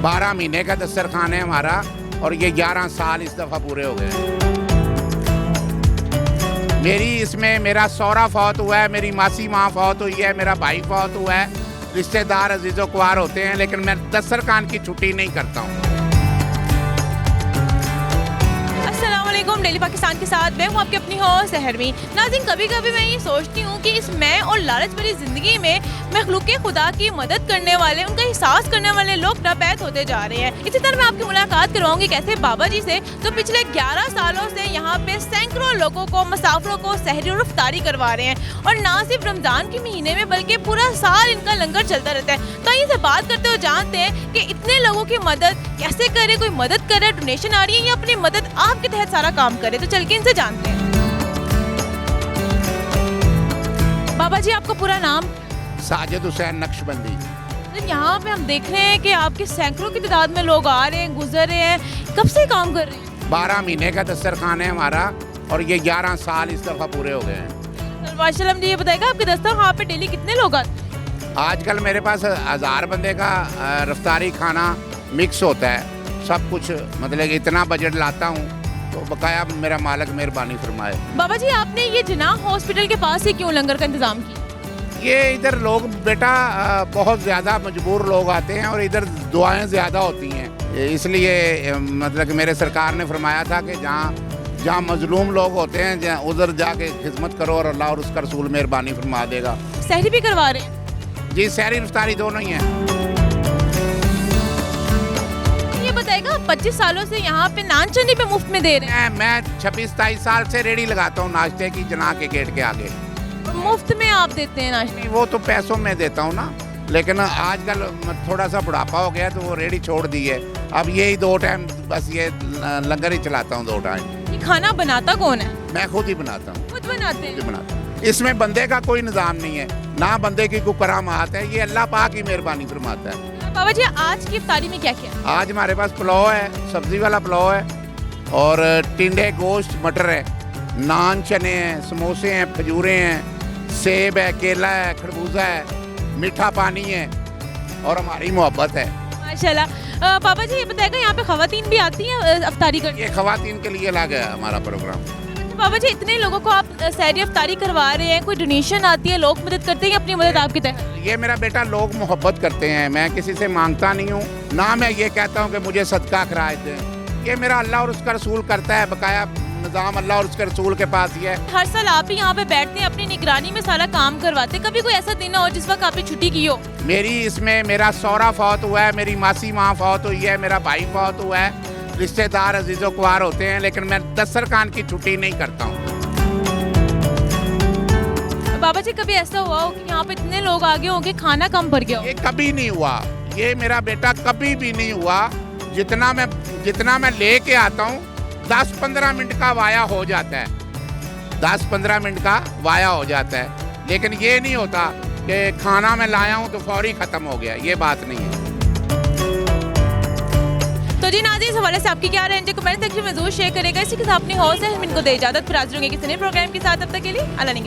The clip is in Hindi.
12 महीने का दस्तरखान है हमारा और ये 11 साल इस दफ़ा पूरे हो गए हैं। मेरी इसमें मेरा सौरा फौत हुआ है, मेरी मासी माँ फौत हुई है, मेरा भाई फौत हुआ है, रिश्तेदार अजीज़ो ख्वार होते हैं, लेकिन मैं दस्तरखान की छुट्टी नहीं करता हूँ। अस्सलामुअलैकुम, डेली पाकिस्तान के साथ मैं हूँ आपकी अपनी होस्ट सहरमी। नाज़रीन, कभी कभी मैं ये सोचती हूँ कि इस मैं और लालच भरी ज़िंदगी में मखलूक़े खुदा की मदद करने वाले, उनका एहसास करने वाले लोग नापैद होते जा रहे हैं। इसी तरह मैं आपकी मुलाकात करवाऊंगी कैसे बाबा जी से, जो पिछले 11 सालों से यहाँ पे सैकड़ों लोगों को, मुसाफिरों को सहरी और इफ्तारी करवा रहे हैं। और ना सिर्फ रमज़ान के महीने में बल्कि पूरा साल इनका लंगर चलता रहता है। तो इनसे बात करते हुए जानते हैं कि इतने लोगों की मदद कैसे करे, कोई मदद करे, डोनेशन आ रही है या अपनी मदद आपके तहत सारा काम करे। तो चल के इनसे जानते हैं। बाबा जी, आपका पूरा नाम? साजिद हुसैन नक्शबंदी। यहाँ पे हम देख रहे हैं कि आपके सैकड़ों की तादाद में लोग आ रहे हैं, गुजर रहे हैं। कब से काम कर रहे हैं? 12 महीने का दस्तरखान है हमारा और ये 11 साल इस दफ़ा पूरे हो गए हैं। माशाल्लाह। मुझे ये बताएगा आपके दस्तरखान पे डेली कितने लोग आते हैं? आजकल मेरे पास 1000 बंदे का रफ्तारी खाना मिक्स होता है, सब कुछ मतलब कि इतना बजट लाता हूँ तो बकाया मेरा मालिक मेहरबानी फरमाए। बाबा जी, आपने ये जिनाह हॉस्पिटल के पास ही क्यों लंगर का इंतजाम किया? ये इधर लोग बेटा बहुत ज़्यादा मजबूर लोग आते हैं और इधर दुआएं ज़्यादा होती हैं, इसलिए मतलब कि मेरे सरकार ने फरमाया था कि जहाँ मजलूम लोग होते हैं जहाँ उधर जाके खिदमत करो और अल्लाह और उसका रसूल मेहरबानी फरमा देगा। सहरी भी करवा रहे हैं? जी, सहरी इफ्तारी दोनों ही हैं। ये बताएगा, 25 सालों से यहाँ पे नान चनी पे मुफ्त में दे रहे हैं? मैं 26-27 साल से रेडी लगाता हूँ नाश्ते की जनाह के गेट के आगे। मुफ्त में आप देते हैं नाश्ते? वो तो पैसों में देता हूँ ना, लेकिन आजकल थोड़ा सा बुढ़ापा हो गया तो वो रेडी छोड़ दी है। अब यही 2 टाइम बस ये लंगर ही चलाता हूँ 2 टाइम। ये खाना बनाता कौन है? मैं खुद ही बनाता हूँ। खुद बनाते हैं? बनाता हूँ। इसमें बंदे का कोई निज़ाम नहीं है, ना बंदे की कोई करामात है, ये अल्लाह पाक की मेहरबानी फरमाता है। बाबा जी, आज की इफ्तारी में क्या किया? आज हमारे पास पुलाव है, सब्जी वाला पुलाव है और टिंडे गोश्त मटर है, नान चने हैं, समोसे हैं, खजूरें हैं, सेब है, केला है, खरबूजा है, मीठा पानी है और हमारी मोहब्बत है। माशाल्लाह। बाबा जी, ये बताएगा, यहाँ पे खवातीन भी आती हैं इफ्तारी करने? ये खवातीन के लिए अलग है हमारा प्रोग्राम। बाबा जी, इतने लोगों को आप सहरी इफ्तारी करवा रहे हैं, कोई डोनेशन आती है, लोग मदद करते हैं या अपनी मदद आपकी तहत? ये मेरा बेटा, लोग मोहब्बत करते हैं, मैं किसी से मांगता नहीं हूँ, ना मैं ये कहता हूँ कि मुझे सदका कराए दें। ये मेरा अल्लाह और उसका रसूल करता है, बकाया निज़ाम अल्लाह और उसके रसूल के पास ही है। हर साल आप ही यहाँ पे बैठते हैं, अपनी निगरानी में सारा काम करवाते हैं। कभी कोई ऐसा दिन हो जिस वक्त आपने छुट्टी की हो? मेरी इसमें मेरा सौरा फौत हुआ है, मेरी मासी माँ फौत हुई है, मेरा भाई फौत हुआ है, रिश्तेदार अजीज़ो ख्वार होते हैं, लेकिन मैं दस्तरखान की छुट्टी नहीं करता हूँ। बाबा जी, कभी ऐसा हुआ हो कि यहाँ पे इतने लोग आगे होंगे, खाना कम भर गया हो? ये कभी नहीं हुआ, ये मेरा बेटा कभी भी नहीं हुआ। जितना मैं लेके आता हूँ 10-15 मिनट का वाया हो जाता है, 10-15 मिनट का वाया हो जाता है, लेकिन ये नहीं होता कि खाना मैं लाया हूँ तो फौरी ख़त्म हो गया, ये बात नहीं है। तो जी नाज़रीन, इस हवाले से आपकी क्या राय है, कमेंट सेक्शन में जरूर शेयर करेगा। इसी के साथ अपनी हौसला है, हम इनको दे इजाज़त, फिर हाजिर होंगे किसी नए प्रोग्राम के साथ। तब तक के लिए अल्लाह ने